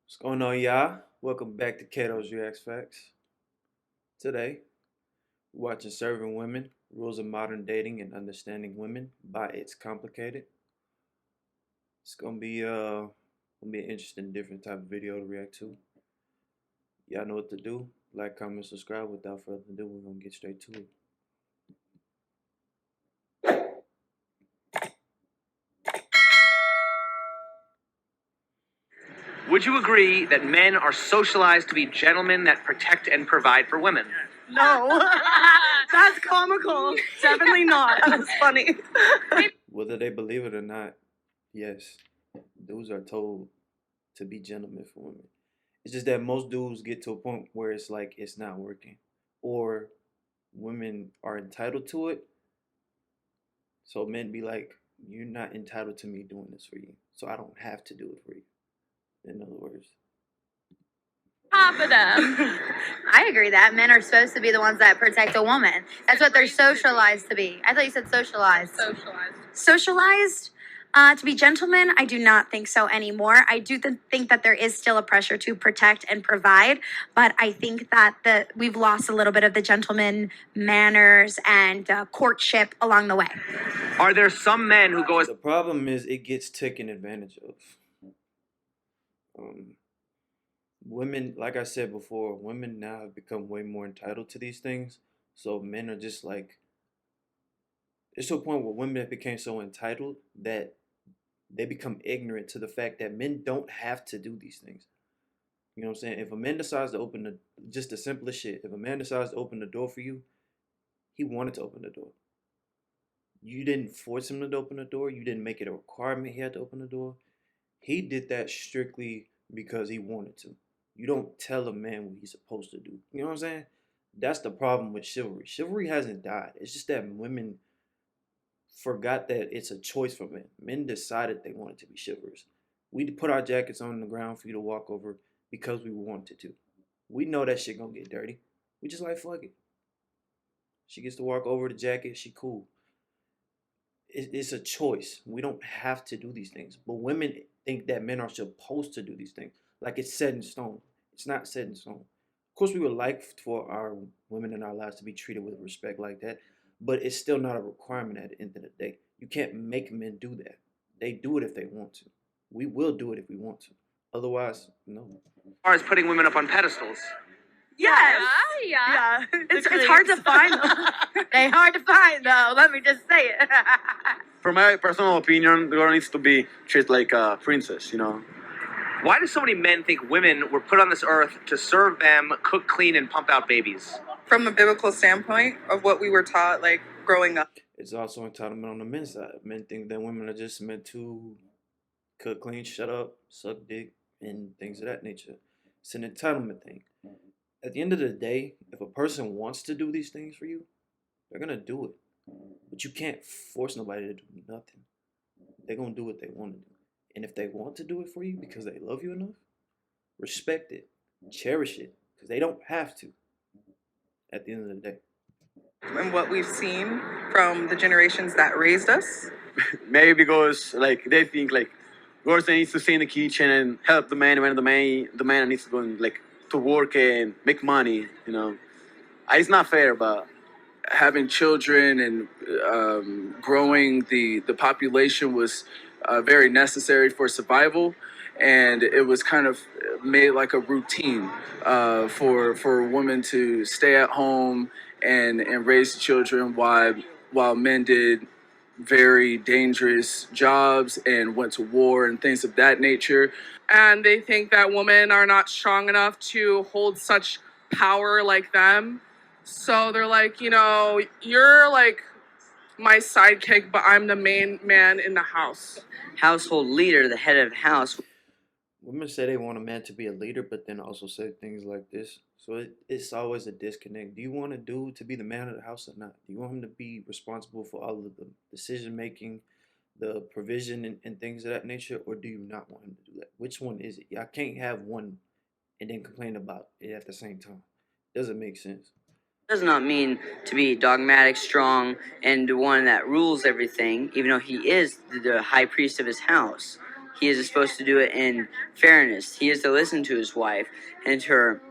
What's going on, y'all? Welcome back to Kato's Reacts Facts. Today, we're watching Serving Women, Rules of Modern Dating and Understanding Women by It's Complicated. It's gonna be an interesting, different type of video to react to. Y'all know what to do. Like, comment, subscribe. Without further ado, we're gonna get straight to it. Would you agree that men are socialized to be gentlemen that protect and provide for women? No. That's comical. Definitely not. That's funny. Whether they believe it or not, yes, dudes are told to be gentlemen for women. It's just that most dudes get to a point where it's like it's not working, or women are entitled to it. So men be like, "You're not entitled to me doing this for you, so I don't have to do it for you." In other words, Half of them. I agree that men are supposed to be the ones that protect a woman. That's what they're socialized to be. I thought you said socialized. Socialized to be gentlemen, I do not think so anymore. I do think that there is still a pressure to protect and provide, but I think that we've lost a little bit of the gentleman manners and courtship along the way. Are there some men who go as the problem is it gets taken advantage of. Women, like I said before, women now have become way more entitled to these things. So men are just like, it's to a point where women have become so entitled that they become ignorant to the fact that men don't have to do these things. You know what I'm saying? If a man decides to open just the simplest shit, if a man decides to open the door for you, he wanted to open the door. You didn't force him to open the door. You didn't make it a requirement he had to open the door. He did that strictly because he wanted to. You don't tell a man what he's supposed to do. You know what I'm saying? That's the problem with chivalry. Chivalry hasn't died. It's just that women forgot that it's a choice for men. Men decided they wanted to be chivalrous. We put our jackets on the ground for you to walk over because we wanted to. We know that shit gonna get dirty. We just like, fuck it. She gets to walk over the jacket. She cool. It's a choice. We don't have to do these things. But women think that men are supposed to do these things. Like it's set in stone. It's not set in stone. Of course, we would like for our women in our lives to be treated with respect like that. But it's still not a requirement at the end of the day. You can't make men do that. They do it if they want to. We will do it if we want to. Otherwise, no. As far as putting women up on pedestals? Yes. Yeah. It's hard to find them. They're hard to find, though. Let me just say it. For my personal opinion, the girl needs to be treated like a princess, Why do so many men think women were put on this earth to serve them, cook, clean, and pump out babies? From a biblical standpoint of what we were taught, like growing up. It's also entitlement on the men's side. Men think that women are just meant to cook, clean, shut up, suck dick, and things of that nature. It's an entitlement thing. At the end of the day, if a person wants to do these things for you, they're gonna do it. But you can't force nobody to do nothing. They're gonna do what they want to do. And if they want to do it for you because they love you enough, respect it, cherish it, because they don't have to. At the end of the day. And what we've seen from the generations that raised us. Maybe because they think girls needs to stay in the kitchen and help the man when the man needs to go and to work and make money. It's not fair, but having children and growing the population was very necessary for survival, and it was kind of made like a routine for women to stay at home and raise children while men did very dangerous jobs and went to war and things of that nature. And they think that women are not strong enough to hold such power like them. So they're like, you're like my sidekick, but I'm the main man in the house. Household leader, the head of the house. Women say they want a man to be a leader, but then also say things like this. So it's always a disconnect. Do you want a dude to be the man of the house or not? Do you want him to be responsible for all of the decision making, the provision and things of that nature, or do you not want him to do that? Which one is it? Y'all can't have one and then complain about it at the same time. Doesn't make sense. Does not mean to be dogmatic, strong, and the one that rules everything, even though he is the high priest of his house. he is supposed to do it in fairness. He is to listen to his wife and her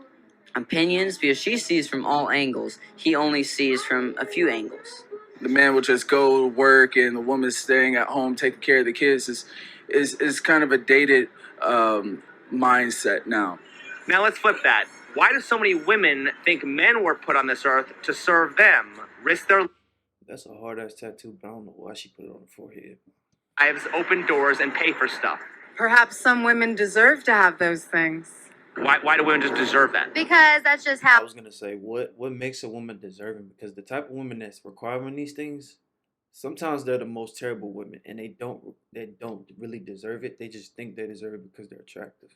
opinions because she sees from all angles. He only sees from a few angles. The man will just go to work and the woman's staying at home taking care of the kids is kind of a dated mindset now. Now let's flip that. Why do so many women think men were put on this earth to serve them, risk their That's a hard ass tattoo, but I don't know why she put it on her forehead. lives, open doors, and pay for stuff? Perhaps some women deserve to have those things. Why do women just deserve that? Because that's just I how. was gonna say what makes a woman deserving, because the type of women that's requiring these things, sometimes they're the most terrible women, and they don't really deserve it. They just think they deserve it because they're attractive.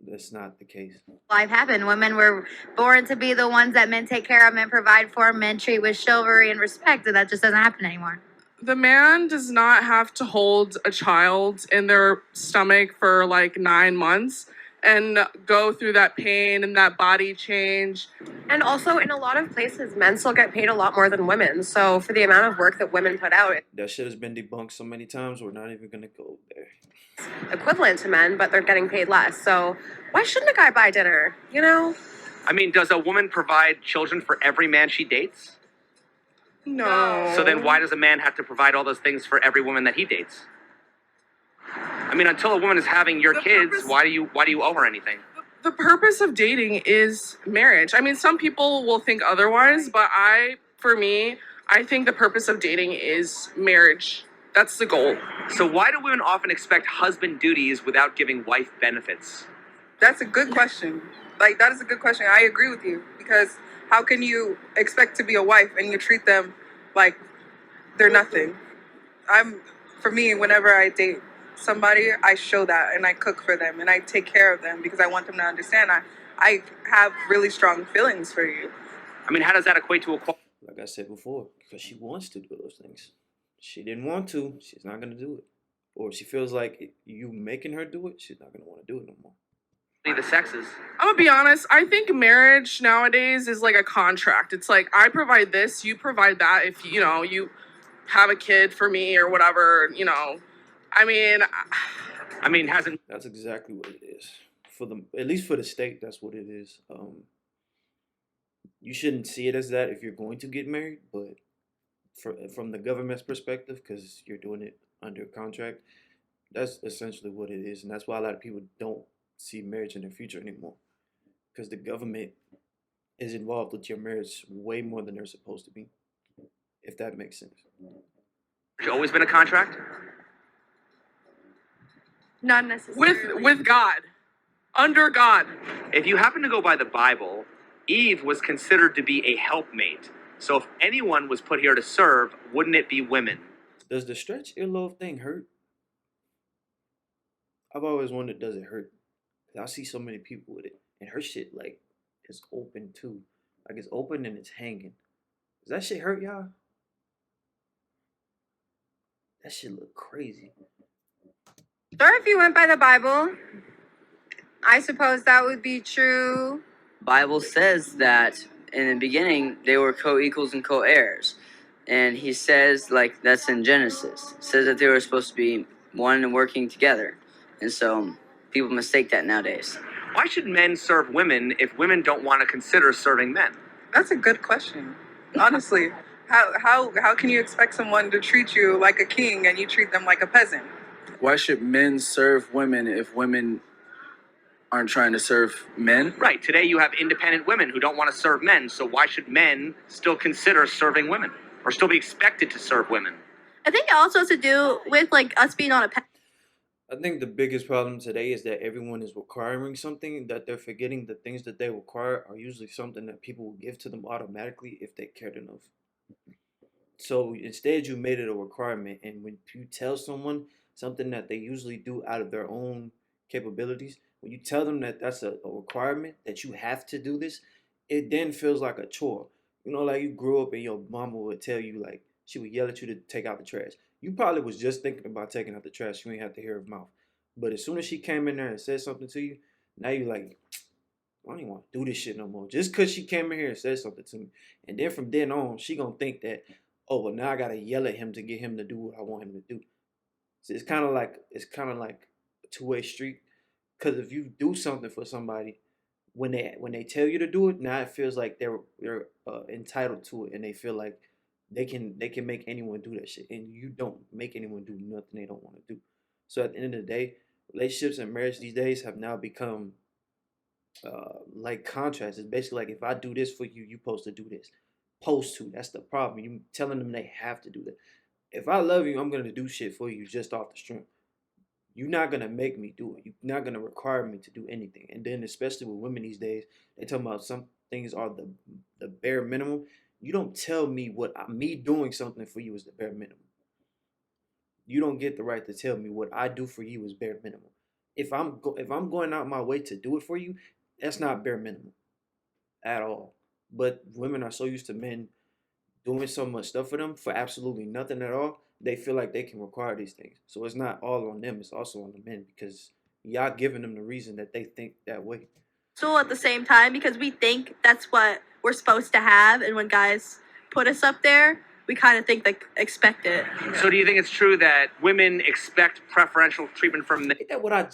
That's not the case. Life happened. Women were born to be the ones that men take care of, men provide for, men treat with chivalry and respect, and that just doesn't happen anymore. The man does not have to hold a child in their stomach for like 9 months and go through that pain and that body change. And also, in a lot of places, men still get paid a lot more than women. So, for the amount of work that women put out, it's That shit has been debunked so many times. We're not even gonna go there. equivalent to men, but they're getting paid less. So, why shouldn't a guy buy dinner? You know? I mean, does a woman provide children for every man she dates? No. So then why does a man have to provide all those things for every woman that he dates? I mean, until a woman is having your The kids, purpose- why do you owe her anything? The purpose of dating is marriage. I mean, some people will think otherwise, but for me, I think the purpose of dating is marriage. That's the goal. So why do women often expect husband duties without giving wife benefits? That's a good question. Like, that is a good question. I agree with you, because how can you expect to be a wife and you treat them like they're nothing? For me, whenever I date somebody, I show that and I cook for them and I take care of them because I want them to understand I have really strong feelings for you. I mean, how does that equate to equality? Like I said before, because she wants to do those things. She didn't want to, she's not gonna do it. Or if she feels like you making her do it, she's not gonna want to do it no more. The sexes. I'm gonna be honest, I think marriage nowadays is like a contract. It's like, I provide this, you provide that. If, you have a kid for me or whatever, I mean, hasn't That's exactly what it is. At least for the state, that's what it is. You shouldn't see it as that if you're going to get married, but from the government's perspective, because you're doing it under contract, that's essentially what it is, and that's why a lot of people don't see marriage in their future anymore, because the government is involved with your marriage way more than they're supposed to be, if that makes sense. always been a contract? Not necessarily. with God, under God. If you happen to go by the Bible, Eve was considered to be a helpmate. So if anyone was put here to serve, wouldn't it be women? Does the stretch earlobe thing hurt? I've always wondered, does it hurt? 'Cause I see so many people with it, and her shit like is open too, like it's open and it's hanging. Does that shit hurt y'all? That shit look crazy. Sure, if you went by the Bible, I suppose that would be true. Bible says that in the beginning they were co-equals and co-heirs. And he says, like, that's in Genesis. It says that they were supposed to be one and working together. And so people mistake that nowadays. Why should men serve women if women don't want to consider serving men? That's a good question. Honestly, how can you expect someone to treat you like a king and you treat them like a peasant? Why should men serve women if women aren't trying to serve men? Right, today you have independent women who don't want to serve men, so why should men still consider serving women? Or still be expected to serve women? I think it also has to do with like us being on a I think the biggest problem today is that everyone is requiring something that they're forgetting the things that they require are usually something that people will give to them automatically if they cared enough. So instead, you made it a requirement, and when you tell someone something that they usually do out of their own capabilities, when you tell them that that's a requirement, that you have to do this, it then feels like a chore. You know, like you grew up and your mama would tell you, like, she would yell at you to take out the trash. You probably was just thinking about taking out the trash. You ain't have to hear her mouth. But as soon as she came in there and said something to you, now you're like, I don't even want to do this shit no more. Just because she came in here and said something to me. And then from then on, she going to think that, oh, well, now I got to yell at him to get him to do what I want him to do. So it's kind of like a two-way street. Because if you do something for somebody, when they tell you to do it, now it feels like they're entitled to it, and they feel like they can make anyone do that shit, and you don't make anyone do nothing they don't want to do. So at the end of the day, relationships and marriage these days have now become like contracts. It's basically like if I do this for you, you supposed to do this. Supposed to. That's the problem. You telling them they have to do that. If I love you, I'm gonna do shit for you just off the strength. You're not gonna make me do it. You're not gonna require me to do anything. And then especially with women these days, they talking about some things are the bare minimum. You don't tell me what me doing something for you is the bare minimum. You don't get the right to tell me what I do for you is bare minimum. If I'm going out my way to do it for you, that's not bare minimum at all. But women are so used to men doing so much stuff for them for absolutely nothing at all, they feel like they can require these things. So it's not all on them, it's also on the men because y'all giving them the reason that they think that way. So at the same time, because we think that's what we're supposed to have, and when guys put us up there, we kind of think like expect it. So do you think it's true that women expect preferential treatment from men Ain't that what I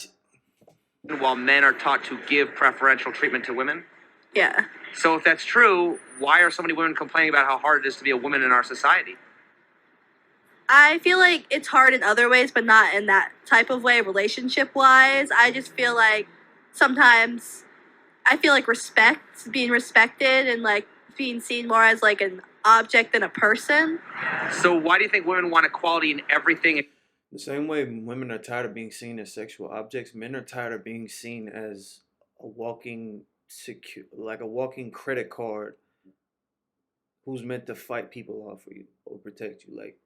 while men are taught to give preferential treatment to women? Yeah. So if that's true, why are so many women complaining about how hard it is to be a woman in our society? I feel like it's hard in other ways, but not in that type of way, relationship wise. I just feel like sometimes I feel like being respected and like being seen more as like an object than a person. So why do you think women want equality in everything? The same way women are tired of being seen as sexual objects, men are tired of being seen as a walking like a walking credit card who's meant to fight people off for you or protect you. Like,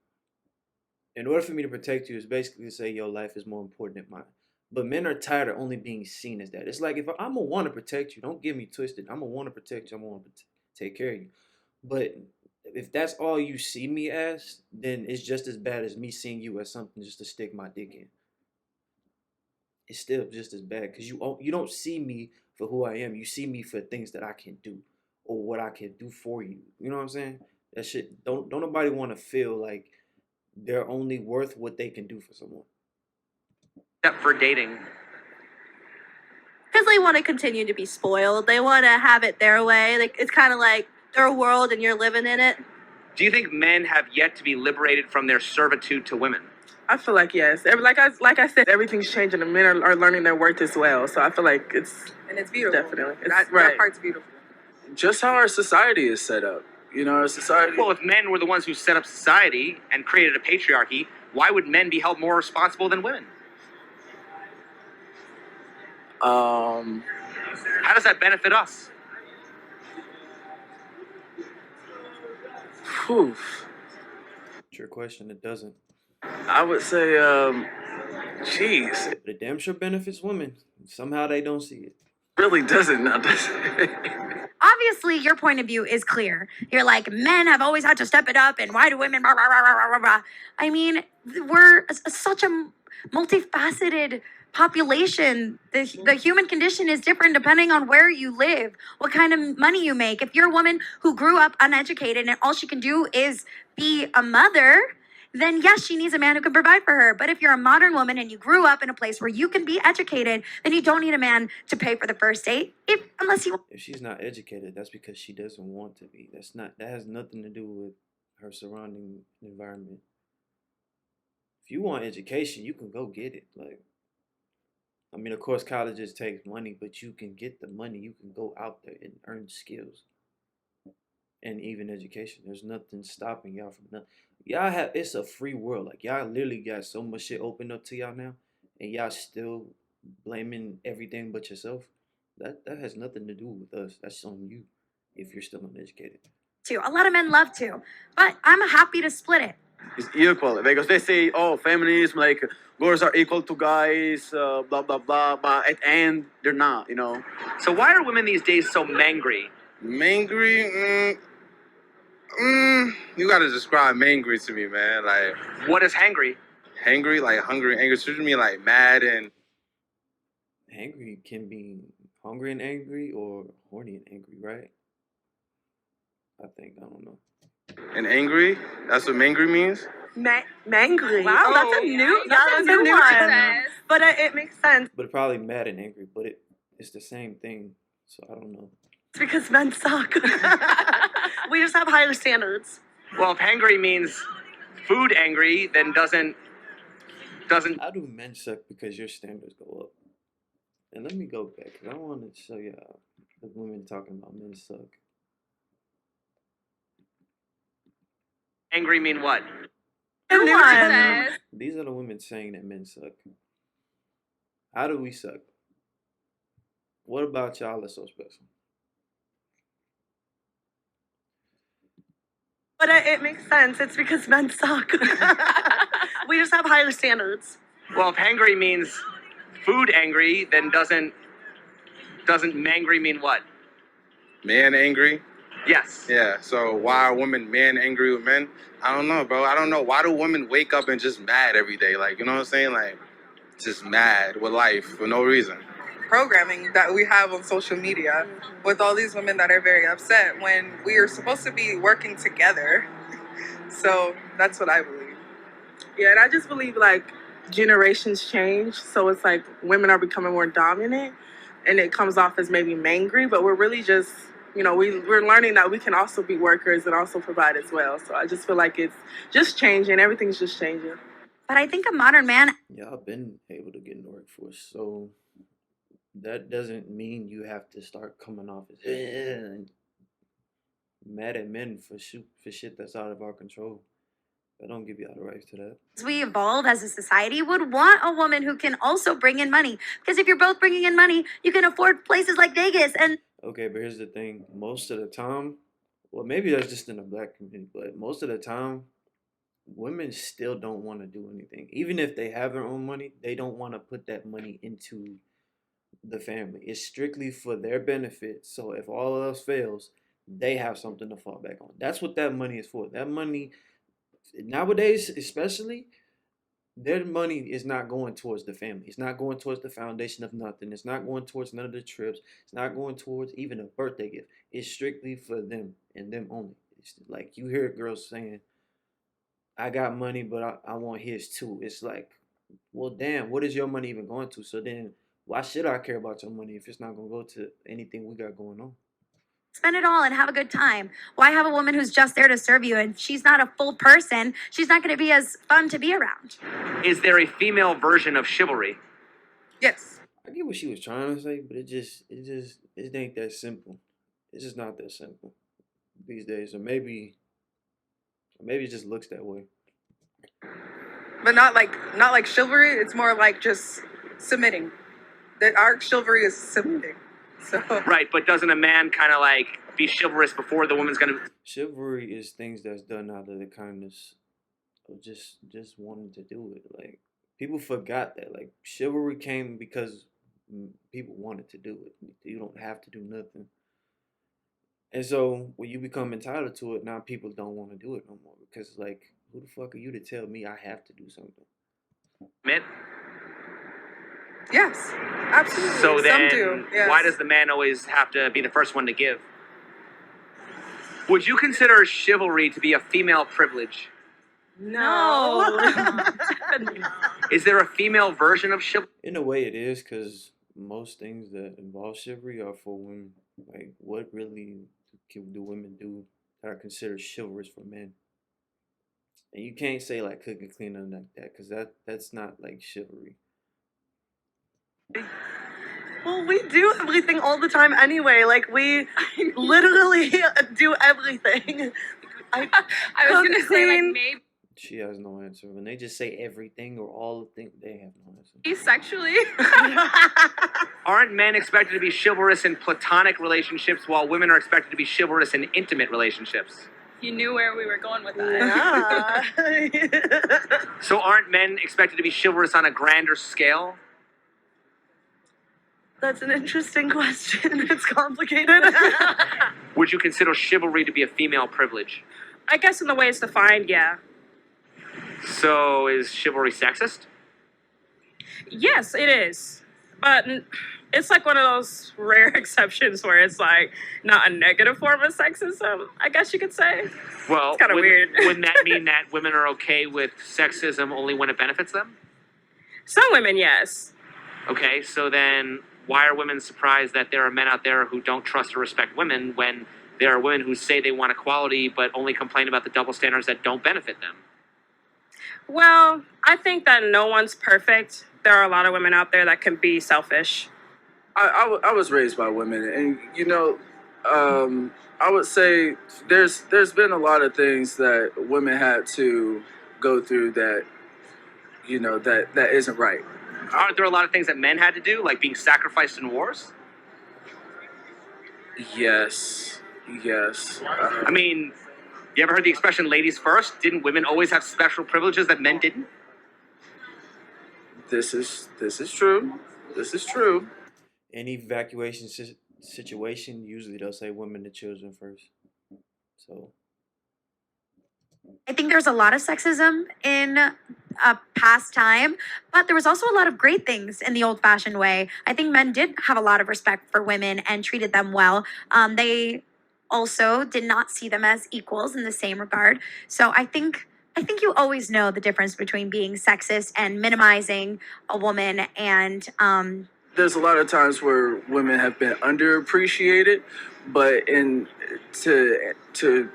in order for me to protect you is basically to say your life is more important than mine. But men are tired of only being seen as that. It's like if I'm gonna want to protect you, don't get me twisted. I'm gonna want to protect you. I'm gonna want to take care of you. But if that's all you see me as, then it's just as bad as me seeing you as something just to stick my dick in. It's still just as bad because you don't see me for who I am. You see me for things that I can do or what I can do for you. You know what I'm saying? That shit don't nobody want to feel like they're only worth what they can do for someone. Except for dating. Because they want to continue to be spoiled. They want to have it their way. Like it's kind of like their world and you're living in it. Do you think men have yet to be liberated from their servitude to women? I feel like yes. Like I said, everything's changing. The men are learning their worth as well. So I feel like it's beautiful. Definitely, that part's beautiful. Just how our society is set up. You know, our society. Well, if men were the ones who set up society and created a patriarchy, why would men be held more responsible than women? How does that benefit us? Whew. It's your question. It doesn't. I would say, jeez. But it damn sure benefits women. Somehow they don't see it. Really doesn't, now, does it? Obviously, your point of view is clear. You're like, men have always had to step it up, and why do women? Rah, rah, rah, rah, rah, rah. I mean, we're such a multifaceted population. The human condition is different depending on where you live, what kind of money you make. If you're a woman who grew up uneducated and all she can do is be a mother, then yes, she needs a man who can provide for her. But if you're a modern woman and you grew up in a place where you can be educated, then you don't need a man to pay for the first date, unless you. If she's not educated, that's because she doesn't want to be. That has nothing to do with her surrounding environment. If you want education, you can go get it. Like, I mean, of course, colleges take money, but you can get the money. You can go out there and earn skills. And even education. There's nothing stopping y'all from nothing. Y'all have, it's a free world. Like, y'all literally got so much shit opened up to y'all now, and y'all still blaming everything but yourself. That has nothing to do with us. That's on you if you're still uneducated. A lot of men love to, but I'm happy to split it. It's equal because they say, oh, feminism, like girls are equal to guys, blah blah blah. But at the end, they're not. You know. So why are women these days so mangry? Mangry? You gotta describe mangry to me, man. Like, what is hangry? Hangry, like hungry, angry. So you mean like mad and Angry can be hungry and angry or horny and angry, right? I don't know. angry? That's what mangry means? Mangry. Wow, that's a new one. But it makes sense. But probably mad and angry, but it's the same thing. So I don't know. It's because men suck. We just have higher standards. Well, if hangry means food angry, then doesn't. How do men suck because your standards go up? And let me go back, because I want to show y'all the women talking about men suck. Angry mean what? These are the women saying that men suck. How do we suck? What about y'all that's so special? But it makes sense. It's because men suck. We just have higher standards. Well, if hangry means food angry, then doesn't mangry mean what? Man angry. Yes. Yeah. So why are women men angry with men? I don't know, bro. I don't know. Why do women wake up and just mad every day? Like, you know what I'm saying? Like, just mad with life for no reason. Programming that we have on social media with all these women that are very upset when we are supposed to be working together. So that's what I believe. Yeah, and I just believe like generations change, so it's like women are becoming more dominant, and it comes off as maybe mangry, but we're really just, we're learning that we can also be workers and also provide as well. So I just feel like it's just changing. Everything's just changing. But I think a modern man. Y'all been able to get in the workforce, so that doesn't mean you have to start coming off as mad at men for shit that's out of our control. I don't give y'all the rights to that. As we evolve as a society, would want a woman who can also bring in money. Because if you're both bringing in money, you can afford places like Vegas. And okay, but here's the thing. Most of the time, well, maybe that's just in the black community, but most of the time, women still don't want to do anything. Even if they have their own money, they don't want to put that money into the family. It's strictly for their benefit. So if all else fails, they have something to fall back on. That's what that money is for. That money, nowadays especially, their money is not going towards the family. It's not going towards the foundation of nothing. It's not going towards none of the trips. It's not going towards even a birthday gift. It's strictly for them and them only. It's like you hear girls saying, I got money, but I want his too. It's like, well, damn, what is your money even going to? So then why should I care about your money if it's not going to go to anything we got going on? spend it all and have a good time. Why have a woman who's just there to serve you and she's not a full person? She's not going to be as fun to be around. Is there a female version of chivalry? Yes. I get what she was trying to say, but it ain't that simple. It's just not that simple these days. Or maybe it just looks that way. But not like chivalry. It's more like just submitting. That our chivalry is submitting. So Right, but doesn't a man kind of like be chivalrous before the woman's gonna? Chivalry is things that's done out of the kindness of just wanting to do it. Like people forgot that. Like chivalry came because people wanted to do it. You don't have to do nothing. And so when you become entitled to it, now people don't want to do it no more because like who the fuck are you to tell me I have to do something? Admit? yes, absolutely. So then, Some do. Yes. why does the man always have to be the first one to give? Would you consider chivalry to be a female privilege? No. Is there a female version of chivalry? In a way, it is because most things that involve chivalry are for women. Like, what really do women do that are considered chivalrous for men? And you can't say like cook and clean or like that because that's not like chivalry. Well, we do everything all the time anyway. Like, we literally do everything. I was gonna say like maybe She has no answer. When they just say everything or all the things, they have no answer. sexually. Aren't men expected to be chivalrous in platonic relationships while women are expected to be chivalrous in intimate relationships? You knew where we were going with that. Yeah. So aren't men expected to be chivalrous on a grander scale? That's an interesting question. It's complicated. Would you consider chivalry to be a female privilege? I guess in the way it's defined, yeah. So is chivalry sexist? Yes, it is. But it's like one of those rare exceptions where it's like not a negative form of sexism, I guess you could say. Well, It's kind of weird. Wouldn't that mean that women are okay with sexism only when it benefits them? Some women, yes. Okay, so then why are women surprised that there are men out there who don't trust or respect women when there are women who say they want equality but only complain about the double standards that don't benefit them? Well, I think that no one's perfect. There are a lot of women out there that can be selfish. I was raised by women, and I would say there's been a lot of things that women had to go through that that isn't right. Aren't there a lot of things that men had to do, like being sacrificed in wars? Yes. I mean, you ever heard the expression "ladies first"? Didn't women always have special privileges that men didn't? This is true. This is true. Any evacuation situation, usually they'll say women and children first. So I think there's a lot of sexism in past time, but there was also a lot of great things in the old-fashioned way. I think men did have a lot of respect for women and treated them well. They also did not see them as equals in the same regard. So I think you always know the difference between being sexist and minimizing a woman and There's a lot of times where women have been underappreciated, but to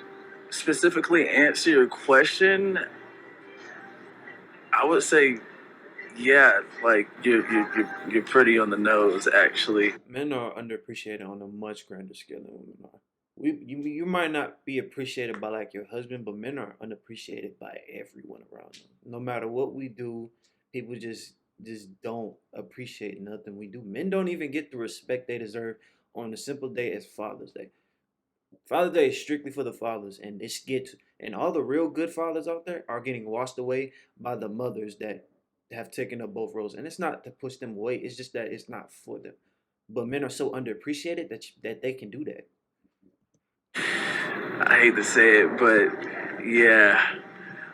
specifically answer your question, I would say, yeah, like you're pretty on the nose, actually. men are underappreciated on a much grander scale than women are. You might not be appreciated by like your husband, but men are unappreciated by everyone around them. No matter what we do, people just don't appreciate nothing we do. Men don't even get the respect they deserve on a simple day as Father's Day. Father's Day is strictly for the fathers, and and all the real good fathers out there are getting washed away by the mothers that have taken up both roles. And it's not to push them away; it's just that it's not for them. But men are so underappreciated that they can do that. I hate to say it, but yeah,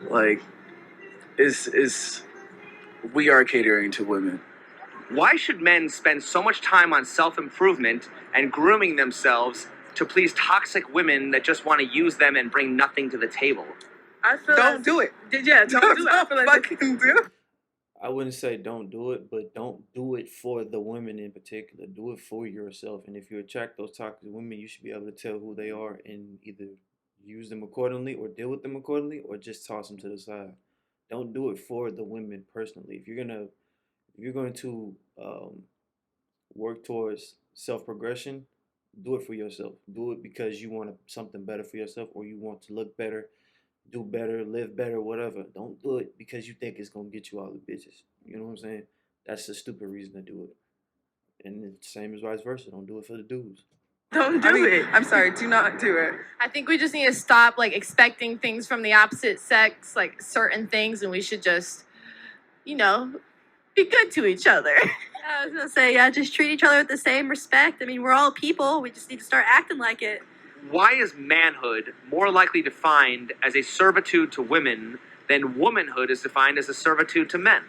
like it's we are catering to women. Why should men spend so much time on self-improvement and grooming themselves to please toxic women that just want to use them and bring nothing to the table? I feel Don't do it. Yeah, don't do it. I feel like Fucking do it. I wouldn't say don't do it, but don't do it for the women in particular. Do it for yourself. And if you attract those toxic women, you should be able to tell who they are and either use them accordingly or deal with them accordingly or just toss them to the side. Don't do it for the women personally. If you're going to work towards self progression, do it for yourself. Do it because you want something better for yourself or you want to look better, do better, live better, whatever. Don't do it because you think it's gonna get you all the bitches. You know what I'm saying? That's a stupid reason to do it. And the same as vice versa. Don't do it for the dudes. don't do it. I'm sorry. Do not do it. I think we just need to stop like expecting things from the opposite sex, like certain things, and we should just, be good to each other. I was gonna say, yeah, just treat each other with the same respect. I mean, we're all people. We just need to start acting like it. Why is manhood more likely defined as a servitude to women than womanhood is defined as a servitude to men?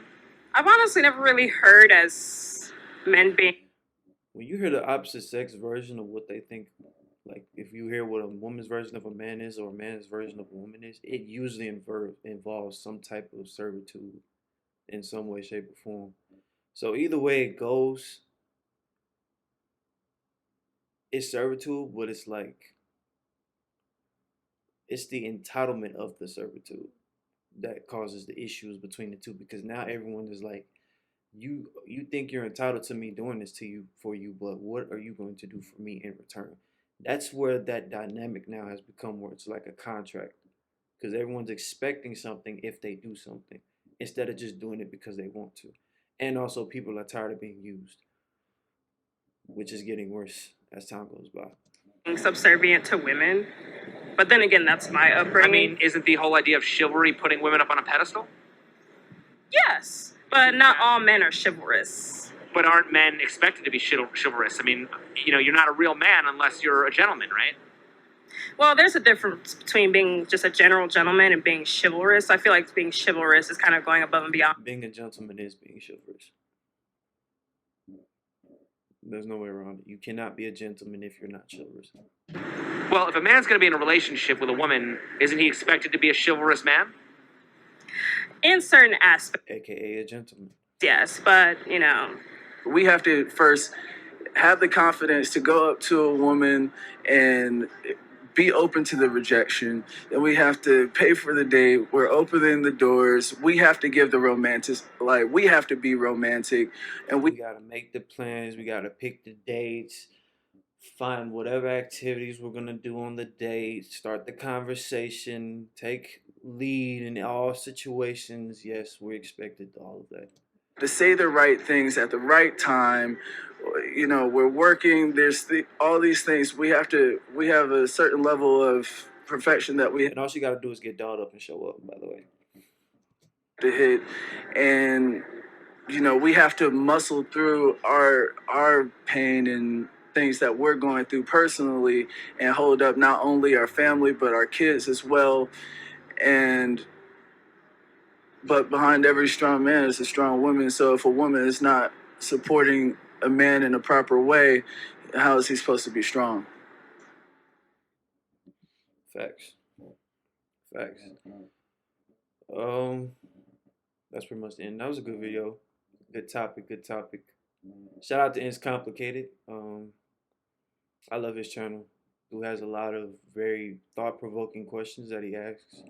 I've honestly never really heard as men being. When you hear the opposite sex version of what they think, like if you hear what a woman's version of a man is or a man's version of a woman is, it usually involves some type of servitude in some way, shape, or form. So either way it goes, it's servitude, but it's like it's the entitlement of the servitude that causes the issues between the two because now everyone is like, you think you're entitled to me doing this to you for you, but what are you going to do for me in return? That's where that dynamic now has become where it's like a contract because everyone's expecting something if they do something instead of just doing it because they want to. And also people are tired of being used, which is getting worse as time goes by. Subservient to women. But then again, that's my upbringing. I mean, isn't the whole idea of chivalry putting women up on a pedestal? Yes, but not all men are chivalrous. But aren't men expected to be chivalrous? I mean, you're not a real man unless you're a gentleman, right? Well, there's a difference between being just a general gentleman and being chivalrous. I feel like being chivalrous is kind of going above and beyond. Being a gentleman is being chivalrous. There's no way around it. You cannot be a gentleman if you're not chivalrous. Well, if a man's going to be in a relationship with a woman, isn't he expected to be a chivalrous man? In certain aspects, AKA a gentleman. yes, but We have to first have the confidence to go up to a woman and be open to the rejection. And we have to pay for the date. We're opening the doors. We have to give the romantic, like, we have to be romantic. And we got to make the plans. We got to pick the dates, find whatever activities we're going to do on the date, start the conversation, take lead in all situations. Yes, we're expected to all of that. To say the right things at the right time. We're working. There's all these things. We have a certain level of perfection that we And all you got to do is get dolled up and show up, by the way. To hit. And, we have to muscle through our pain and things that we're going through personally and hold up not only our family, but our kids as well. But behind every strong man is a strong woman. So if a woman is not supporting a man in a proper way, how is he supposed to be strong? Facts. That's pretty much the end. That was a good video. Good topic. Shout out to ItsComplicated. I love his channel. Who has a lot of very thought-provoking questions that he asks,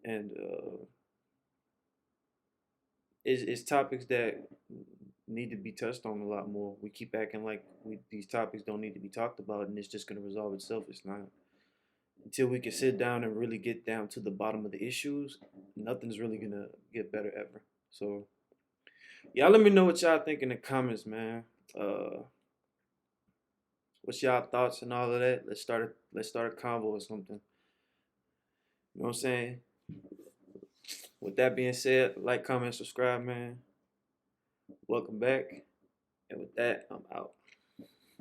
and it's topics that need to be touched on a lot more. We keep acting like these topics don't need to be talked about, and it's just gonna resolve itself. It's not. Until we can sit down and really get down to the bottom of the issues, nothing's really gonna get better ever. So, y'all let me know what y'all think in the comments, man. What's y'all thoughts and all of that? Let's start a convo or something. You know what I'm saying? With that being said, like, comment, subscribe, man. Welcome back. And with that, I'm out.